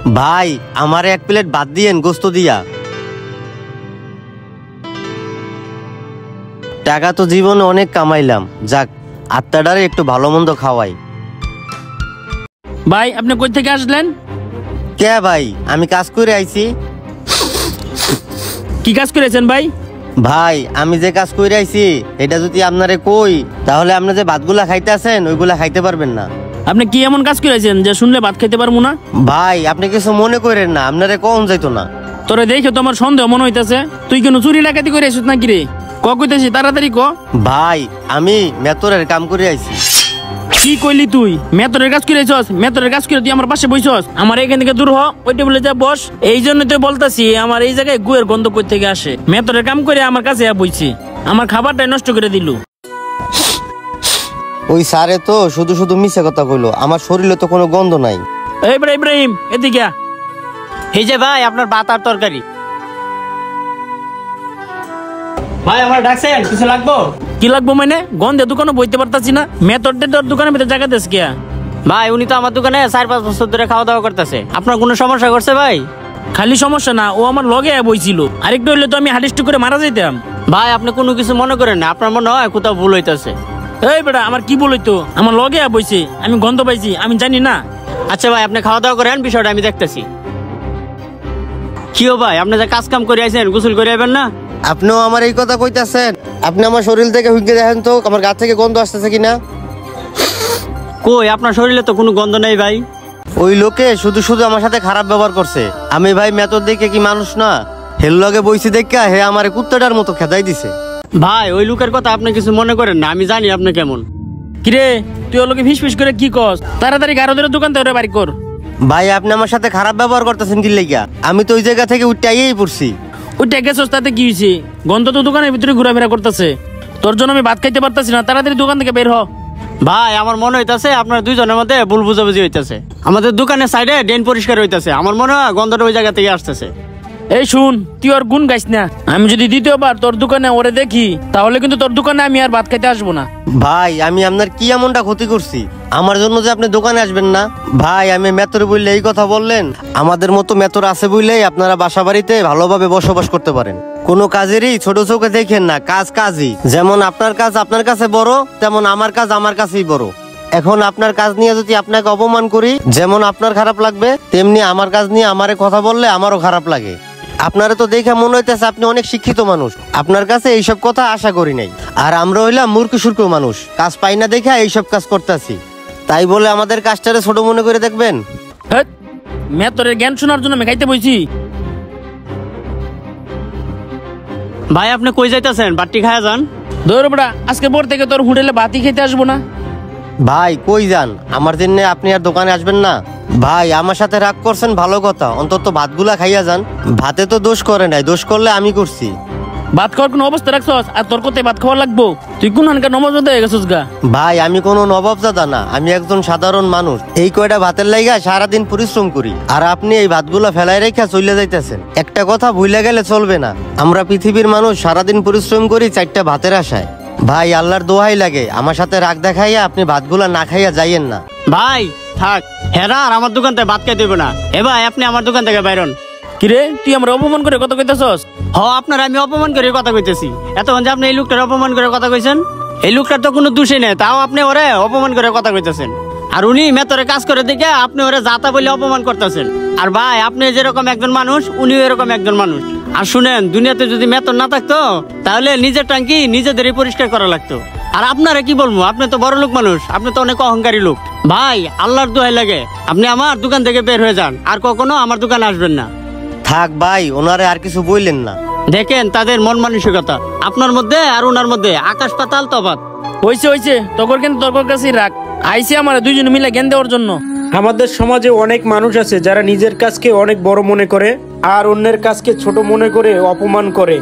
ভাই আমারে 1 প্লেট ভাত দিয়েন গোস্ত দিয়া। টাকা তো জীবনে অনেক কামাইলাম, যাক আত্মাটারে একটু ভালো মন্দ খাওয়াই। ভাই আপনি কই থেকে আসলেন? কে ভাই, আমি কাজ করে আইছি। কি কাজ করেছেন ভাই? ভাই আমি যে কাজ করে আইছি এটা যদি আপনারে কই তাহলে আপনি যে ভাতগুলা খাইতে আছেন ওইগুলা খাইতে পারবেন না। আপনি কি এমন কাজ করেছেন যে শুনলে ভাত খেতে পারবো না? ভাই আপনি কিছু মনে করেন না, আপনারে কোন যাইতো না। তোরে দেখে তো আমার সন্দেহ মনে হইতেছে, তুই কেন চুরি ডাকাতি করে আসিস নাকি রে? কইতেছি তাড়াতাড়ি ক। ভাই আমি মেতরের কাম করে আইছি। কি কইলি তুই? মেতরের কাজ করে আইছস? মেতরের কাজ করে তুই আমার পাশে বইছস? আমার এখান থেকে দূর হ, ওই টেবিলে যা বস। এই জন্য তো বলতাছি আমার এই জায়গায় গুয়ের গন্ধ কই থেকে আসে। মেতরের কাম করে আমার কাছে বইছি, আমার খাবারটাই নষ্ট করে দিল। ওই স্যারে তো শুধু শুধু মিছে কথা কইলো, আমার শরীরে তো কোনো গন্ধ নাই। এই ইব্রাহিম এদিকে আ। এই যে ভাই আপনার ভাত আর তরকারি। ভাই আমার ডাকছেন, কিছু লাগবো? কি লাগবো মানে? গন্ধে দোকানে বইতে পারতাছি না। মেতরদের তোর দোকানের ভিতরে জায়গা দেশ কে? ভাই উনি তো আমার দোকানে 4-5 বছর ধরে খাওয়া দাওয়া করতেছে। আপনার কোনো সমস্যা করছে ভাই? খালি সমস্যা না, ও আমার লগে বইছিল। আরেকটু হইলে তো আমি হাডিস্ট করে মারা যাইতাম। ভাই আপনি কোনো কিছু মনে করেন না, আপনার মনে হয় কোথাও ভুল হইতেছে। এই বেটা আমার কি বলতো? আমার লগে বইছে, আমি গন্ধ পাইছি, আমি জানি না। আচ্ছা ভাই আপনি খাওয়া দাওয়া করেন, বিষয়টা আমি দেখতেছি। কিও ভাই আপনি যে কাজ কাম করে আইছেন, গোসল করে আইবেন না? আপনিও আমার এই কথা কইতাছেন? আপনি আমার শরীর থেকে হুইকে দেখেন তো আমার গা থেকে গন্ধ আসতেছে কিনা। কই আপনার শরীরে তো কোনো গন্ধ নেই ভাই। ওই লোকে শুধু শুধু আমার সাথে খারাপ ব্যবহার করছে। আমি ভাই মেতর দেখে কি মানুষ না? হেল লগে বইছি দেখা হে আমার কুত্তাটার মতো খেদাই দিছে। ভাই ওই লোকের কথা আপনি কিছু মনে করেন না, আমি জানি আপনি কেমন। কিরে তুই ওর লগে ফিস ফিস করে কি কস? তাড়াতাড়ি গারদের দোকান থেকে বাড়ি কর। ভাই আপনি আমার সাথে খারাপ ব্যবহার করতেছেন কি লাইগা? আমি তো ওই জায়গা থেকে উঠতে আইয়েই পড়ছি। ওই টাকা সস্তাতে কি হয়েছে? গন্ধ তো দোকানের ভিতরে ঘোরাফেরা করতেছে। তোর জন্য আমি ভাত খাইতে পারতাছি না, তাড়াতাড়ি দোকান থেকে বের হ। ভাই আমার মনে হইতাছে আপনার দুইজনের মধ্যে ভুল বুঝাবুঝি হইতাছে। আমাদের দোকানের সাইডে ড্রেন পরিষ্কার হইতাছে, আমার মনে হয় গন্ধটা ওই জায়গা থেকে আসতেছে। এই শুন, তুই ওর গুণ গাইস না। আমি যদি দ্বিতীয়বার তোর দোকানে ওরে দেখি তাহলে কিন্তু তোর দোকানে আমি আর ভাত খাইতে আসবো না। ভাই আমি আপনার কি এমনটা ক্ষতি করছি আমার জন্য যে আপনি দোকানে আসবেন না? ভাই আমি মেতর বললে এই কথা বললেন? আমাদের মতো মেতর আছে বললেই আপনারা বাসা বাড়িতে ভালোভাবে বসবাস করতে পারেন। কোনো কাজেরই ছোট চোখে দেখেন না, কাজ কাজই। যেমন আপনার কাজ আপনার কাছে বড়, তেমন আমার কাজ আমার কাছেই বড়। এখন আপনার কাজ নিয়ে যদি আপনাকে অপমান করি, যেমন আপনার খারাপ লাগবে, তেমনি আমার কাজ নিয়ে আমারে কথা বললে আমারও খারাপ লাগে। আপনারা তো দেখে মনে হইতেছে আপনি অনেক শিক্ষিত মানুষ, আপনার কাছে এইসব কথা আশা করি নাই। আর আমরা হইলাম মূর্খ সূর্খ মানুষ, কাজ পাই না দেখে এইসব কাজ করতেছি। তাই বলে আমাদের কাজটারে ছোট মনে করে দেখবেন? মেতরের জ্ঞান শোনার জন্য আমি খাইতে বইছি। ভাই আপনি কই যাইতেছেন? বাট্টি খায়া যান। দৌড় বড়া, আজকে ভোর থেকে তোর হোটেলে ভাতই খেতে আসবো না। ভাই কই যান? আমার জন্য আপনি আর দোকানে আসবেন না? ভাই আমার সাথে রাগ করছেন ভালো কথা, অন্তত ভাতগুলা খাইয়া যান। ভাতে তো দোষ করে নাই, দোষ করলে আমি করছি। ভাত খাওয়ার কোনো অবস্থা রাখছস? আর তোর কোথায় ভাত খাওয়া লাগবো? তুই কোন হানকার নমজ হয়ে গেছিস গা? ভাই আমি কোনো নবাবজাদা না, আমি একজন সাধারণ মানুষ। এই কয়টা ভাতের লাইগা সারাদিন পরিশ্রম করি, আর আপনি এই ভাতগুলা ফেলাই রেখা চলে যাইতেছেন। একটা কথা ভুলে গেলে চলবে না, আমরা পৃথিবীর মানুষ সারাদিন পরিশ্রম করি 4টা ভাতের আশায়। ভাই আল্লাহর দোহাই লাগে আমার সাথে রাগ দেখাইয়া আপনি ভাতগুলা না খাইয়া যাইয়েন না। ভাই থাক, হেরা আর আমার দোকান থেকে ভাত খাইতে দেবে না। এ ভাই আপনি আমার দোকান থেকে বাইরন। কিরে তুই আমরা অপমান করে কথা কইতেছস? আপনার আমি অপমান করে কথা কইতেছি? এতক্ষণ যে আপনি এই লোকটার অপমান করে কথা কইছেন, এই লোকটার তো কোনো দোষই নেই, তাও আপনি ওরে অপমান করে কথা কইতেছেন। আর উনি মেতরে কাজ করে দেখে আপনি ওরে যাতা বলে অপমান করতেছেন। আর ভাই আপনি যেরকম একজন মানুষ, উনিও এরকম একজন মানুষ। আর শুনেন, দুনিয়াতে যদি মেতর না থাকতো তাহলে নিজের টাঙ্কি নিজেদেরই পরিষ্কার করা লাগতো। আর আপনারা কি বলবো, আপনি তো বড় লোক মানুষ, আপনি তো অনেক অহংকারী লোক। ভাই আল্লাহর দোহাই লাগে আপনি আমার দোকান থেকে বের হয়ে যান, আর কখনো আমার দোকানে আসবেন না। থাক ভাই, ওনারে আর কিছু বললেন না। দেখেন তাদের মন মানসিকতা, আপনার মধ্যে আর ওনার মধ্যে আকাশ পাতাল তফাৎ। হইছে তোর কিন্তু তোর কাছেই রাখ। আইসি আমার দুইজন মিলে জ্ঞান দেওয়ার জন্য। আমাদের সমাজে অনেক মানুষ আছে যারা নিজের কাজকে অনেক বড় মনে করে আর অন্যের কাজকে ছোট মনে করে অপমান করে।